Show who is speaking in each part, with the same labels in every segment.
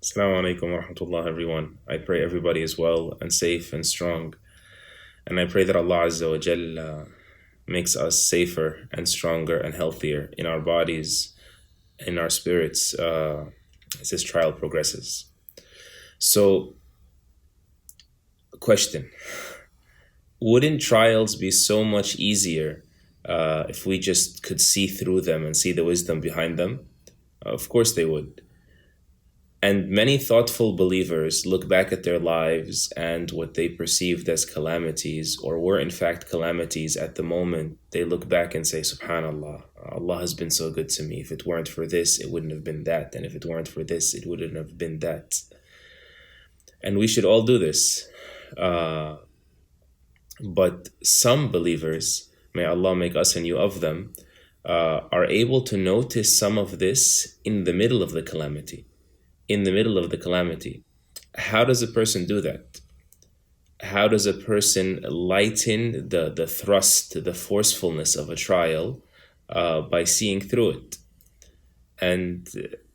Speaker 1: Assalamu alaikum wa rahmatullah, everyone. I pray everybody is well and safe and strong. And I pray that Allah Azza wa Jal makes us safer and stronger and healthier in our bodies, in our spirits, as this trial progresses. So, question. Wouldn't trials be so much easier if we just could see through them and see the wisdom behind them? Of course they would. And many thoughtful believers look back at their lives and what they perceived as calamities, or were in fact calamities at the moment. They look back and say, Subhanallah, Allah has been so good to me. If it weren't for this, it wouldn't have been that. And if it weren't for this, it wouldn't have been that. And we should all do this. But some believers, may Allah make us and you of them, are able to notice some of this in the middle of the calamity. In the middle of the calamity. How does a person do that? How does a person lighten the thrust, the forcefulness of a trial by seeing through it? And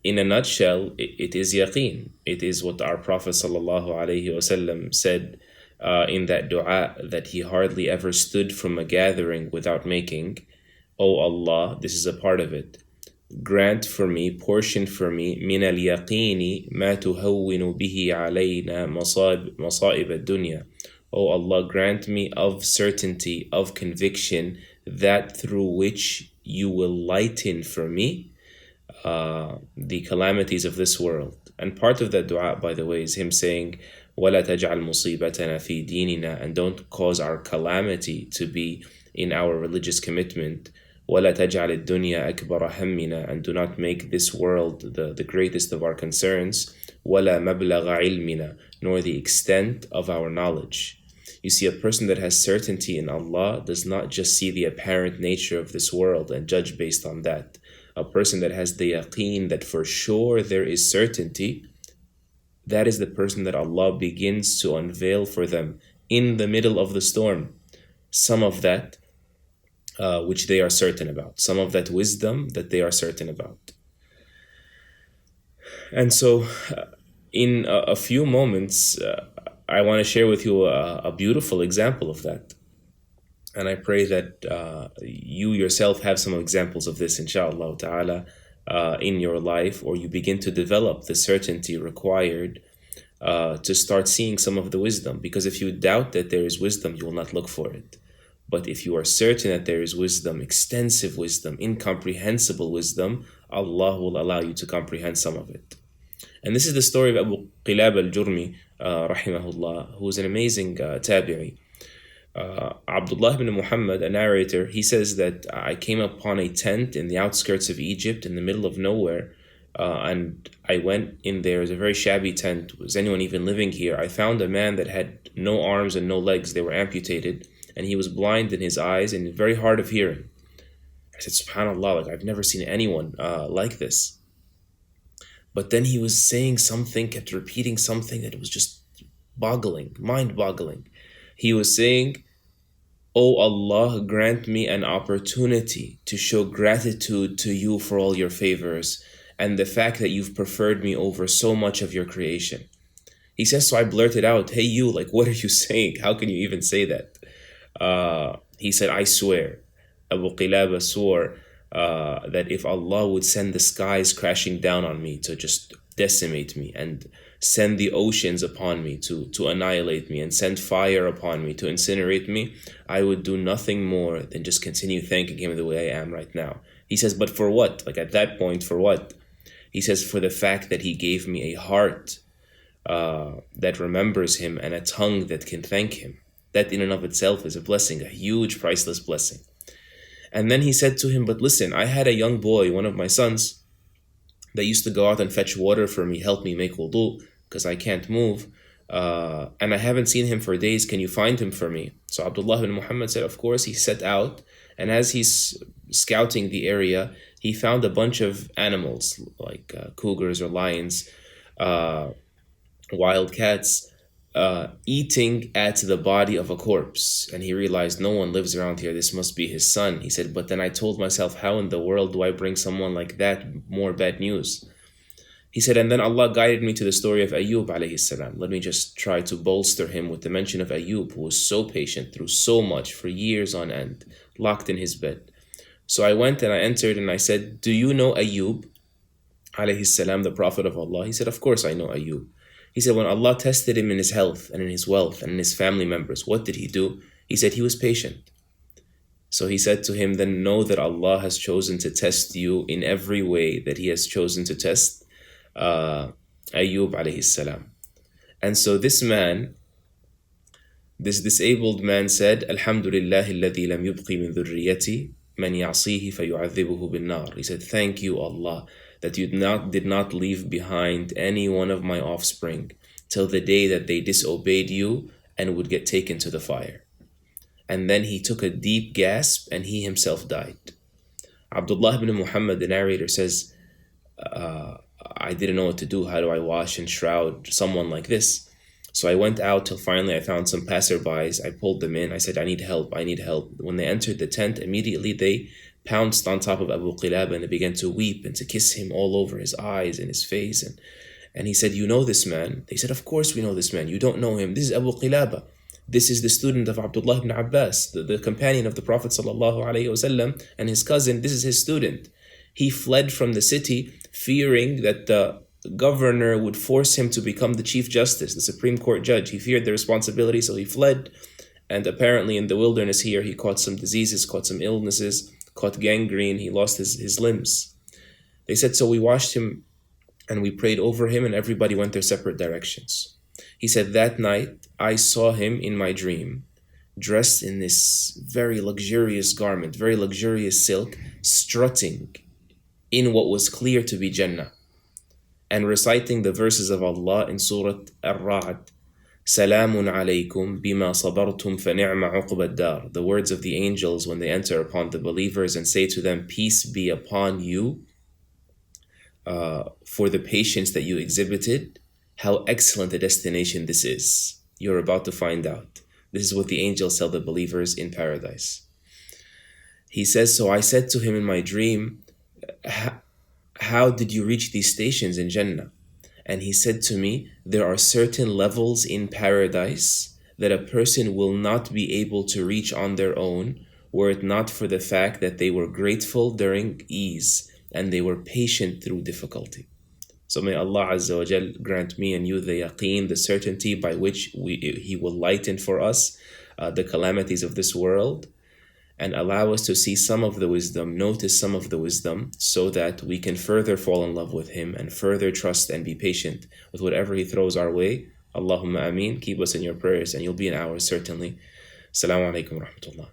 Speaker 1: in a nutshell, it is yaqeen. It is what our Prophet ﷺ said in that dua that he hardly ever stood from a gathering without making, "O Allah," this is a part of it, "grant for me, portion for me, من اليقين ما تهون به علينا مصائب الدنيا." O Allah, grant me of certainty, of conviction, that through which you will lighten for me the calamities of this world. And part of that dua, by the way, is him saying, وَلَا تَجْعَلْ مُصِيبَتَنَا فِي دِينِنَا, and don't cause our calamity to be in our religious commitment. وَلَا تَجْعَلِ الدُّنْيَا أَكْبَرَ هَمِّنَا, and do not make this world the greatest of our concerns. وَلَا مَبْلَغَ عِلْمِنَا, nor the extent of our knowledge. You see, a person that has certainty in Allah does not just see the apparent nature of this world and judge based on that. A person that has the yaqeen that for sure there is certainty, that is the person that Allah begins to unveil for them in the middle of the storm some of that which they are certain about, some of that wisdom that they are certain about. And so in a few moments, I want to share with you a beautiful example of that. And I pray that you yourself have some examples of this, inshallah ta'ala, in your life, or you begin to develop the certainty required to start seeing some of the wisdom. Because if you doubt that there is wisdom, you will not look for it. But if you are certain that there is wisdom, extensive wisdom, incomprehensible wisdom, Allah will allow you to comprehend some of it. And this is the story of Abu Qilab al-Jurmi, rahimahullah, who is an amazing tabi'i. Abdullah ibn Muhammad, a narrator, he says that I came upon a tent in the outskirts of Egypt in the middle of nowhere, and I went in there. It was a very shabby tent. Was anyone even living here? I found a man that had no arms and no legs. They were amputated, and he was blind in his eyes and very hard of hearing. I said, Subhanallah, like I've never seen anyone like this. But then he was saying something, kept repeating something that was just boggling, mind-boggling. He was saying, "O Allah, grant me an opportunity to show gratitude to you for all your favors and the fact that you've preferred me over so much of your creation." He says, so I blurted out, "Hey you, like what are you saying? How can you even say that?" He said, "I swear," Abu Qilaba swore, that if Allah would send the skies crashing down on me to just decimate me, and send the oceans upon me to annihilate me, and send fire upon me to incinerate me, I would do nothing more than just continue thanking him the way I am right now. He says, but for what? Like at that point, for what? He says, for the fact that he gave me a heart that remembers him and a tongue that can thank him. That in and of itself is a blessing, a huge, priceless blessing. And then he said to him, but listen, I had a young boy, one of my sons, that used to go out and fetch water for me, help me make wudu, because I can't move, and I haven't seen him for days. Can you find him for me? So Abdullah bin Muhammad said, of course. He set out, and as he's scouting the area, he found a bunch of animals, like cougars or lions, wild cats, eating at the body of a corpse. And he realized no one lives around here. This must be his son. He said, but then I told myself, how in the world do I bring someone like that more bad news? He said, and then Allah guided me to the story of Ayub alayhi salam. Let me just try to bolster him with the mention of Ayub, who was so patient through so much for years on end, locked in his bed. So I went and I entered and I said, do you know Ayub alayhi salam, the Prophet of Allah? He said, of course I know Ayub. He said, when Allah tested him in his health and in his wealth and in his family members, what did he do? He said he was patient. So he said to him, then know that Allah has chosen to test you in every way that He has chosen to test Ayub alayhi salam. And so this man, this disabled man said, Alhamdulillah alladhi lam yubqi min dhurriyati man ya'sihi fayu'adhibuhu bin nar. He said, thank you Allah that you did not leave behind any one of my offspring till the day that they disobeyed you and would get taken to the fire. And then he took a deep gasp and he himself died. Abdullah ibn Muhammad, the narrator, says, I didn't know what to do. How do I wash and shroud someone like this? So I went out till finally I found some passerbys. I pulled them in. I said, I need help. I need help. When they entered the tent, immediately they pounced on top of Abu Qilaba and they began to weep and to kiss him all over his eyes and his face. And he said, you know this man? They said, of course we know this man. You don't know him. This is Abu Qilaba. This is the student of Abdullah ibn Abbas, the companion of the Prophet ﷺ, and his cousin. This is his student. He fled from the city fearing that the governor would force him to become the Chief Justice, the Supreme Court judge. He feared the responsibility, so he fled. And apparently in the wilderness here, he caught some diseases, caught some illnesses, caught gangrene. He lost his limbs. They said, so we washed him and we prayed over him and everybody went their separate directions. He said, that night I saw him in my dream, dressed in this very luxurious garment, very luxurious silk, strutting in what was clear to be Jannah, and reciting the verses of Allah in Surah Ar-Ra'd, Salamun alaykum bima sabartum fa ni'ma uqbad dar. The words of the angels when they enter upon the believers and say to them, peace be upon you for the patience that you exhibited. How excellent a destination this is. You're about to find out. This is what the angels tell the believers in paradise. He says, so I said to him in my dream, how did you reach these stations in Jannah? And he said to me, there are certain levels in paradise that a person will not be able to reach on their own, were it not for the fact that they were grateful during ease and they were patient through difficulty. So may Allah Azza wa Jal grant me and you the yaqeen, the certainty by which He will lighten for us the calamities of this world, and allow us to see some of the wisdom, notice some of the wisdom, so that we can further fall in love with Him and further trust and be patient with whatever He throws our way. Allahumma ameen. Keep us in your prayers and you'll be in ours certainly. Assalamu alaikum wa rahmatullah.